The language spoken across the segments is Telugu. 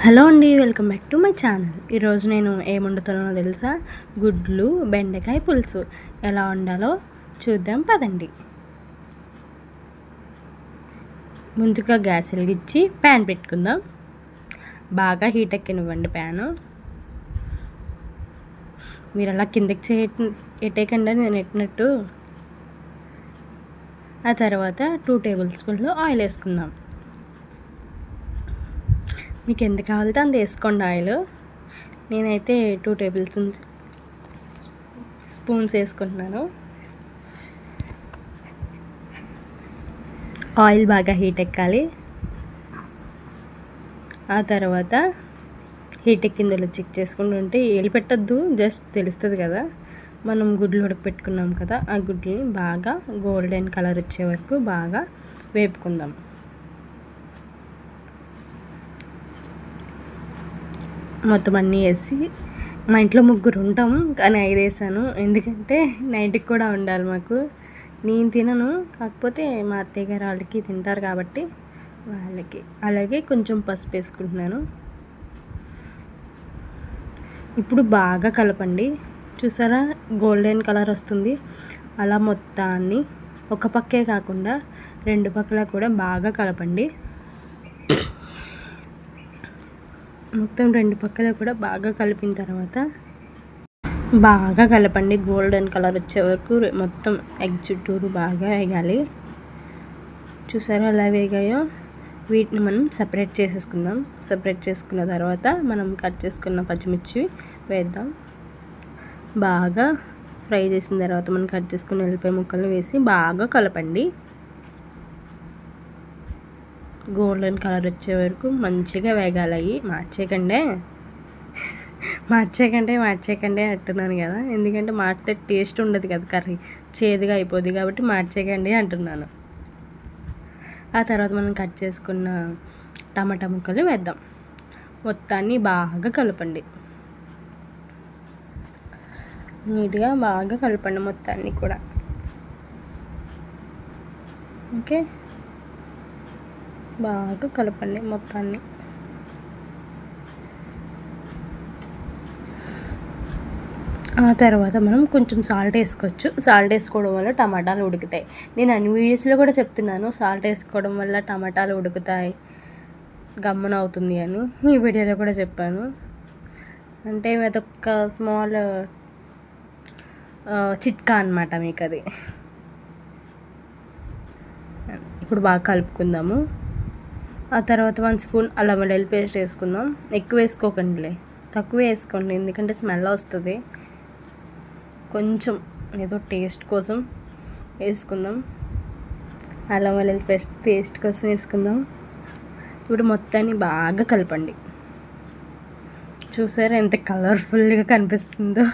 హలో అండి, welcome back to my channel. ఈరోజు నేను ఏం వండుతానో తెలుసా? గుడ్లు బెండకాయ పులుసు ఎలా వండాలో చూద్దాం పదండి. ముందుగా గ్యాస్ వెలిగించి ప్యాన్ పెట్టుకుందాం. బాగా హీట్ ఎక్కనివ్వండి ప్యాను. మీరు అలా కిందకి ఎట్టేయకుండా నేను ఎట్టినట్టు. ఆ తర్వాత 2 టేబుల్ స్పూన్లు ఆయిల్ వేసుకుందాం. మీకు ఎంత కావాలితే అంత వేసుకోండి ఆయిల్. నేనైతే 2 టేబుల్ స్పూన్స్ వేసుకుంటున్నాను. ఆయిల్ బాగా హీట్ ఎక్కాలి. ఆ తర్వాత హీట్ ఎక్కిందో చెక్ చేసుకుంటుంటే ఏలు పెట్టద్దు, జస్ట్ తెలుస్తుంది కదా. మనం గుడ్లు ఉడకపెట్టుకున్నాం కదా, ఆ గుడ్లని బాగా గోల్డెన్ కలర్ వచ్చే వరకు బాగా వేపుకుందాం. మొత్తం అన్నీ వేసి, మా ఇంట్లో 3 ఉంటాం కానీ 5 వేసాను, ఎందుకంటే నైట్కి కూడా ఉండాలి మాకు. నేను తినను, కాకపోతే మా అత్తయ్య గారు వాళ్ళకి తింటారు కాబట్టి వాళ్ళకి. అలాగే కొంచెం పసుపు వేసుకుంటున్నాను. ఇప్పుడు బాగా కలపండి. చూసారా గోల్డెన్ కలర్ వస్తుంది. అలా మొత్తాన్ని ఒక పక్కే కాకుండా 2 పక్కల కూడా బాగా కలపండి. మొత్తం 2 పక్కల కూడా బాగా కలిపిన తర్వాత బాగా కలపండి. గోల్డెన్ కలర్ వచ్చే వరకు మొత్తం ఎగ్ చుట్టూరు బాగా వేగాలి. చూసారా ఎలా వేగాయో? వీటిని మనం సపరేట్ చేసేసుకుందాం. సపరేట్ చేసుకున్న తర్వాత మనం కట్ చేసుకున్న పచ్చిమిర్చి వేద్దాం. బాగా ఫ్రై చేసిన తర్వాత మనం కట్ చేసుకున్న ఉల్లిపాయ ముక్కలు వేసి బాగా కలపండి. గోల్డెన్ కలర్ వచ్చే వరకు మంచిగా వేగాలి. మార్చేకండి అంటున్నాను కదా, ఎందుకంటే మార్చితే టేస్ట్ ఉండదు కదా, కర్రీ చేదుగా అయిపోద్ది కాబట్టి మార్చేకండి అంటున్నాను. ఆ తర్వాత మనం కట్ చేసుకున్న టమాటా ముక్కలు వేద్దాం. మొత్తాన్ని బాగా కలపండి. నీట్గా బాగా కలపండి మొత్తాన్ని కూడా. ఓకే, బాగా కలపండి మొత్తాన్ని. ఆ తర్వాత మనం కొంచెం సాల్ట్ వేసుకోవచ్చు. సాల్ట్ వేసుకోవడం వల్ల టమాటాలు ఉడుకుతాయి. నేను అన్ని వీడియోస్లో కూడా చెప్తున్నాను, సాల్ట్ వేసుకోవడం వల్ల టమాటాలు ఉడుకుతాయి, గమ్మున అవుతుంది అని. ఈ వీడియోలో కూడా చెప్పాను. అంటే అదొక స్మాల్ చిట్కా అన్నమాట మీకు అది. ఇప్పుడు బాగా కలుపుకుందాము. ఆ తర్వాత 1 స్పూన్ అల్లం వెల్లుల్లి పేస్ట్ వేసుకుందాం. ఎక్కువ వేసుకోకండిలే, తక్కువ వేసుకోండి, ఎందుకంటే స్మెల్ వస్తుంది. కొంచెం ఏదో టేస్ట్ కోసం వేసుకుందాం. అల్లం వెల్లుల్లి పేస్ట్ కోసం వేసుకుందాం. ఇప్పుడు మొత్తాన్ని బాగా కలపండి. చూసారా ఎంత కలర్ఫుల్గా కనిపిస్తుందో?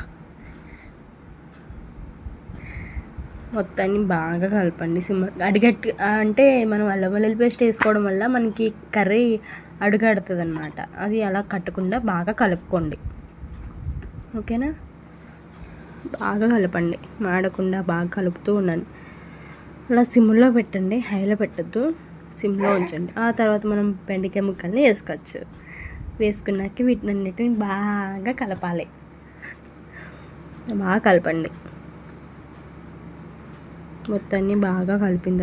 మొత్తాన్ని బాగా కలపండి. అడిగట్టు అంటే మనం అల్లం వెల్లుల్లి పేస్ట్ వేసుకోవడం వల్ల మనకి కర్రీ అడుగడుతుంది అన్నమాట. అది అలా కట్టకుండా బాగా కలుపుకోండి. ఓకేనా? బాగా కలపండి, మాడకుండా బాగా కలుపుతూ ఉండండి. అలా సిమ్లో పెట్టండి, హైలో పెట్టద్దు, సిమ్లో ఉంచండి. ఆ తర్వాత మనం బెండకాయ ముక్కల్ని వేసుకోవచ్చు. వేసుకున్నాక వీటినన్నిటిని బాగా కలపాలి. బాగా కలపండి. మొత్తాన్ని బాగా కలిపిన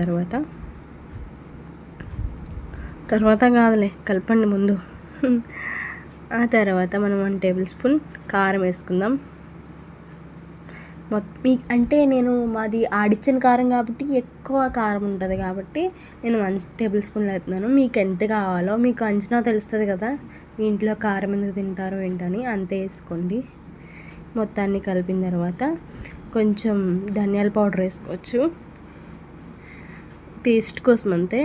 తర్వాత కాదులే, కలపండి ముందు. ఆ తర్వాత మనం 1 టేబుల్ స్పూన్ కారం వేసుకుందాం. అంటే నేను మాది ఆడిచ్చిన కారం కాబట్టి ఎక్కువ కారం ఉంటుంది కాబట్టి నేను 1 టేబుల్ స్పూన్ వేస్తున్నాను. మీకు ఎంత కావాలో మీకు అంచనా తెలుస్తుంది కదా, మీ ఇంట్లో కారం ఎందుకు తింటారో ఏంటని, అంతే వేసుకోండి. మొత్తాన్ని కలిపిన తర్వాత కొంచెం ధనియాల పౌడర్ వేసుకోవచ్చు, టేస్ట్ కోసం అంతే.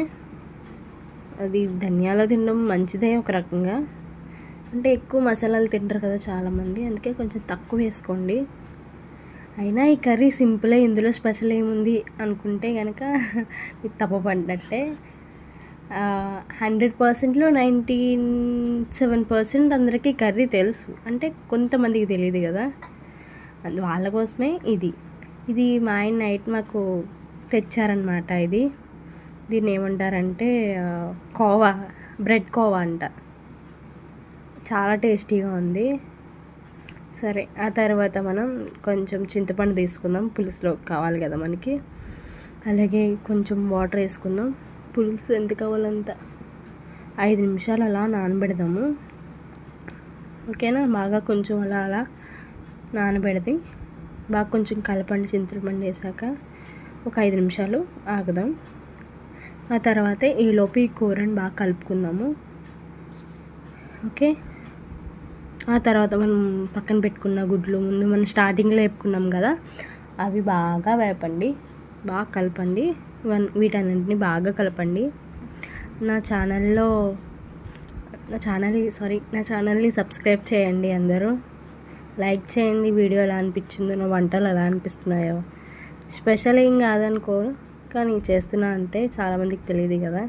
అది ధనియాలు తినడం మంచిదే ఒక రకంగా, అంటే ఎక్కువ మసాలాలు తింటారు కదా చాలామంది, అందుకే కొంచెం తక్కువ వేసుకోండి. అయినా ఈ కర్రీ సింపులే, ఇందులో స్పెషల్ ఏముంది అనుకుంటే కనుక మీకు తప్పపడినట్టే. 100%లో 97% అందరికీ కర్రీ తెలుసు, అంటే కొంతమందికి తెలియదు కదా, వాళ్ళ కోసమే ఇది మా ఆయన నైట్ మాకు తెచ్చారనమాట. దీన్ని ఏమంటారంటే బ్రెడ్ కోవా అంట. చాలా టేస్టీగా ఉంది. సరే, ఆ తర్వాత మనం కొంచెం చింతపండు తీసుకుందాం, పులుసులో కావాలి కదా మనకి. అలాగే కొంచెం వాటర్ వేసుకుందాం. పులుసు ఎంత కావాలంత 5 నిమిషాలు అలా నానబెడదాము. ఓకేనా? బాగా కొంచెం అలా నానబెడది. బాగా కొంచెం కలపండి. చింతపండు వేసాక ఒక 5 నిమిషాలు ఆగుదాం. ఆ తర్వాత ఈలోపు ఈ కూరని బాగా కలుపుకుందాము. ఓకే. ఆ తర్వాత మనం పక్కన పెట్టుకున్న గుడ్లు ముందు మనం స్టార్టింగ్లో వేపుకున్నాం కదా, అవి బాగా వేపండి, బాగా కలపండి. వీటన్నింటినీ బాగా కలపండి. నా ఛానల్ని సబ్స్క్రైబ్ చేయండి అందరూ. లైక్ చేయండి. వీడియో ఎలా అనిపించిందో, నా వంటలు ఎలా అనిపిస్తున్నాయో. స్పెషల్ ఏం కాదనుకో, కానీ చేస్తున్నా అంతే, చాలామందికి తెలియదు కదా.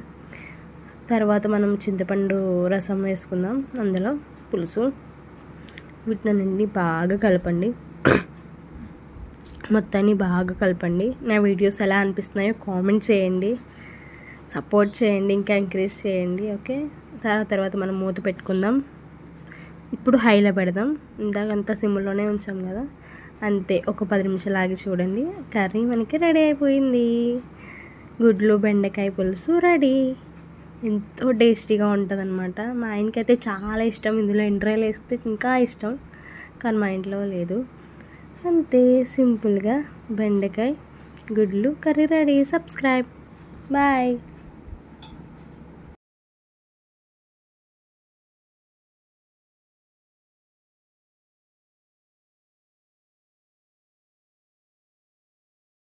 తర్వాత మనం చింతపండు రసం వేసుకుందాం, అందులో పులుసు. వీటిని బాగా కలపండి, మొత్తాన్ని బాగా కలపండి. నా వీడియోస్ ఎలా అనిపిస్తున్నాయో కామెంట్ చేయండి, సపోర్ట్ చేయండి, ఇంకా ఎంకరేజ్ చేయండి. ఓకే. తర్వాత మనం మూత పెట్టుకుందాం. ఇప్పుడు హైలో పెడదాం. ఇందాకంతా సిమ్లోనే ఉంచాం కదా, అంతే. ఒక 10 నిమిషాలు ఆగి చూడండి, కర్రీ మనకి రెడీ అయిపోయింది. గుడ్లు బెండకాయ పులుసు రెడీ. ఎంతో టేస్టీగా ఉంటుంది అనమాట. మా ఆయనకైతే చాలా ఇష్టం. ఇందులో ఎండ్రాయిలు వేస్తే ఇంకా ఇష్టం, కానీ మా ఇంట్లో లేదు. అంతే సింపుల్గా బెండకాయ గుడ్లు కర్రీ రెడీ. సబ్స్క్రైబ్. బాయ్.